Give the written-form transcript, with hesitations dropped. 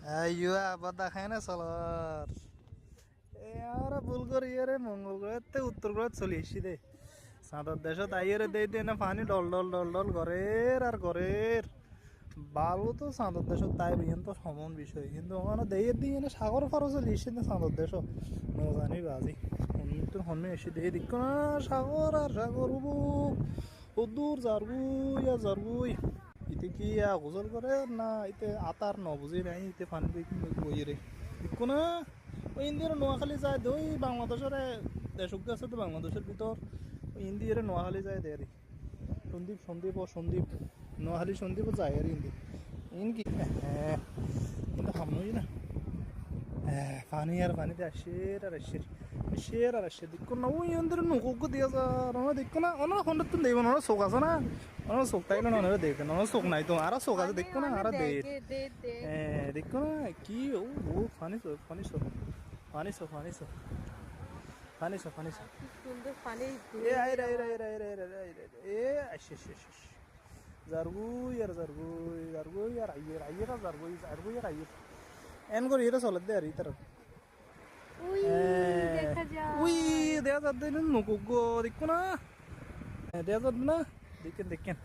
আইয়ো আবার দেখায় না চলার এ আমরা ভুল করি রে মঙ্গল গ্রহের উত্তর গ্রহ চলে এসছি দে চাঁদের দেশত আইয়ে দেই দে না পানি ডল ডল ডল ডল ঘরের আর ঘরের বালু তো চাঁদের দেশত তাই বিহীন তো সমান বিষয় কিন্তু ওখানে দেয়ের দিয়ে না সাগর ফারো চলে এসছি না চাঁদের দেশ নজানি বাজি তোর হন্মে এসে দিয়ে দিক না সাগর আর সাগর উবু দূর জারগুই আর জারগুই ইতে কি গোসল করে না ইতে আতার ন বুঝি নাই ইতে পানি বই রে দেখো না ওই ইন্দিয়ার নোয়াখালী যায় ওই বাংলাদেশের দেশক আছে তো বাংলাদেশের ভিতর ওই ইন্দিয়ার নোয়াখালী যায় দে রে সন্দীপ সন্দীপ ও সন্দীপ নোয়াখালী সন্দীপও যায় আর ইন্দি ইন কি হ্যাঁ কিন্তু হামনই না হ্যাঁ পানি আর পানিতে আসের আর আসের শের আর আসে দেখো না ওই ইন্দির নৌকো দিয়ে যা দেখো না ওনার ফোনটা তো দেব না চোখ আছে না ওনার চোখ তাইলে না ওনারা দেখে ওনার চোখ নাই তো আর চোখ আছে দেখো না আর দে হ্যাঁ দেখো না কি ও পানি চোখ পানি চোখ পানি চোখ পানি চোখ পানি চোখ পানি চোখ সুন্দর পানি এ আই রে রে রে রে রে এ আসে আসে জারগুই আর জারগুই জারগুই আর আইয়ের আইয়ের আর জারগুই জারগুই আর আইয়ের এন করে এটা চলে দে আর ইতার উই দেখা যায় উই দেখা যাচ্ছে নৌকো দেখো না দেখা যাচ্ছে না দেখেন দেখেন